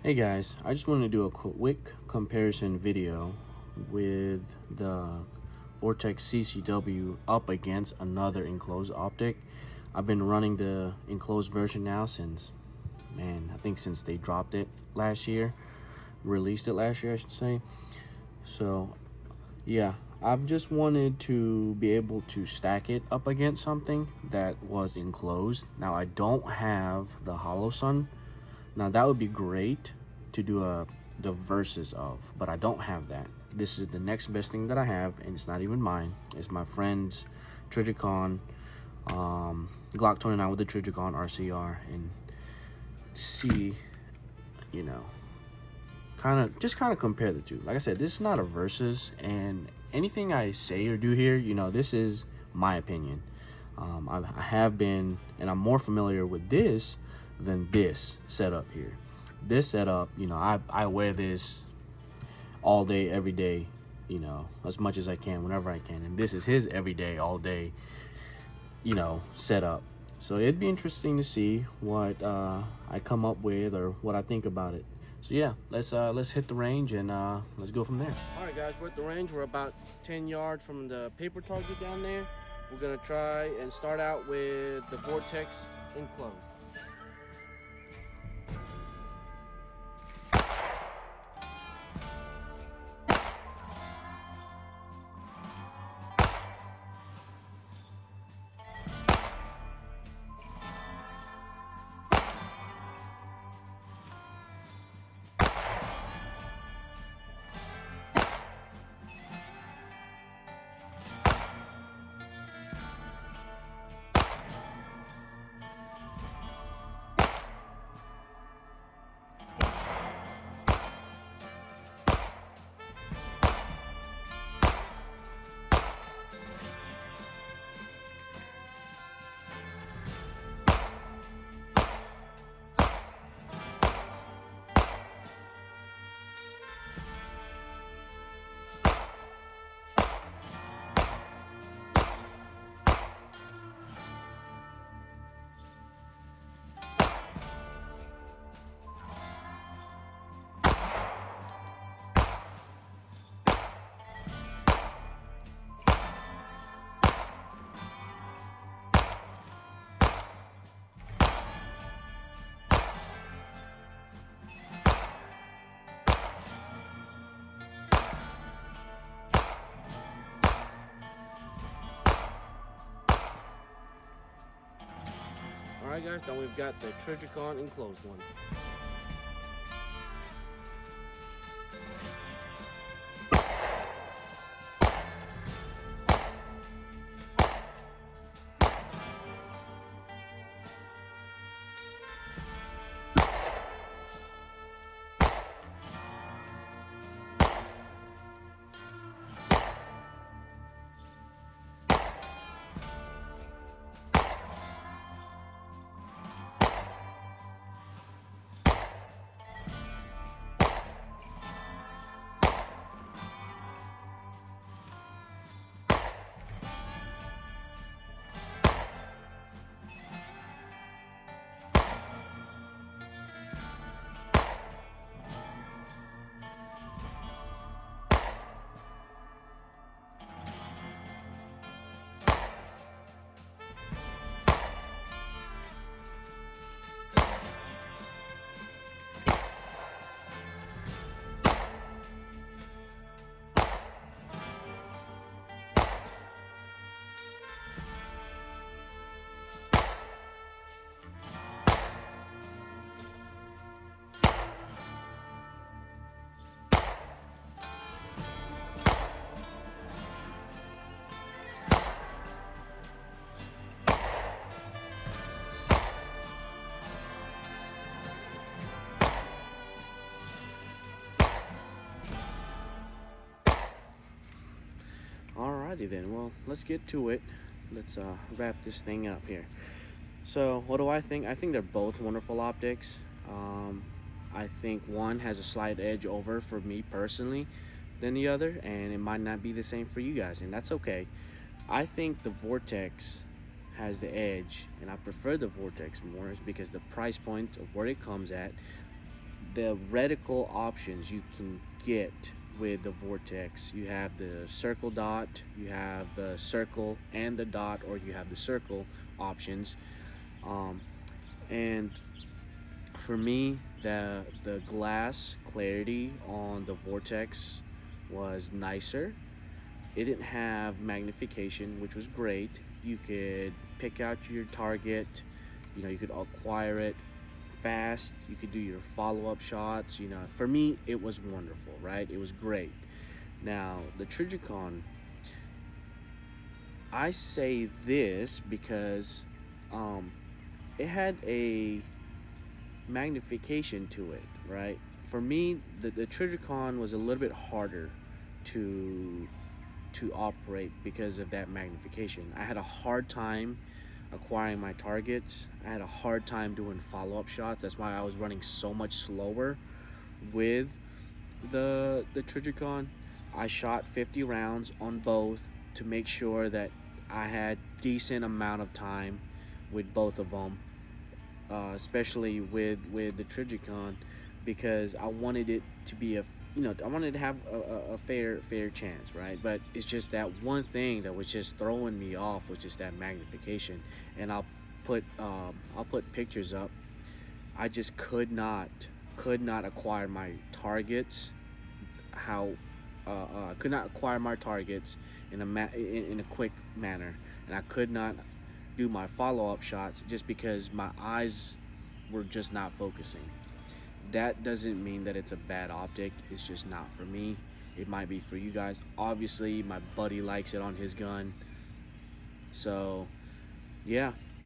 Hey guys, I just wanted to do a quick comparison video with the Vortex CCW up against another enclosed optic. I've been running the enclosed version now since, I think since they dropped it last year, released it last year I should say. So yeah, I've just wanted to be able to stack it up against something that was enclosed. Now I don't have the hollow sun. Now that would be great to do the versus of, but I don't have that. This is the next best thing that I have, and it's not even mine. It's my friend's Trijicon, Glock 29 with the Trijicon RCR, and see, kind of compare the two. Like I said, this is not a versus, and anything I say or do here, this is my opinion. I have been, and I'm more familiar with this than this setup here. This setup, I wear this all day, every day, as much as I can, whenever I can. And this is his every day, all day, setup. So it'd be interesting to see what I come up with or what I think about it. So yeah, let's hit the range and let's go from there. All right, guys, we're at the range. We're about 10 yards from the paper target down there. We're gonna try and start out with the Vortex enclosed. Alright guys, now we've got the Trijicon enclosed one. Alrighty then, well, let's get to it. Let's wrap this thing up here. So what do I think? I think they're both wonderful optics. I think one has a slight edge over for me personally than the other, and it might not be the same for you guys, and that's okay. I think the Vortex has the edge, and I prefer the Vortex more because the price point of where it comes at, the reticle options you can get with the Vortex. You have the circle dot, you have the circle and the dot, or you have the circle options. And for me, the glass clarity on the Vortex was nicer. It didn't have magnification, which was great. You could pick out your target, you could acquire it fast. You could do your follow-up shots. For me, it was wonderful, right? It was great. Now, the Trijicon, I say this because it had a magnification to it, right? For me, the Trijicon was a little bit harder to operate because of that magnification. I had a hard time acquiring my targets. I had a hard time doing follow-up shots. That's why I was running so much slower with the Trijicon. I shot 50 rounds on both to make sure that I had decent amount of time with both of them, especially with the Trijicon, because I wanted it to be I wanted to have a fair chance, right? But it's just that one thing that was just throwing me off was just that magnification. And I'll put pictures up. I just could not acquire my targets. I could not acquire my targets in a quick manner, and I could not do my follow-up shots just because my eyes were just not focusing. That doesn't mean that it's a bad optic. It's just not for me. It might be for you guys. Obviously, my buddy likes it on his gun. So, yeah,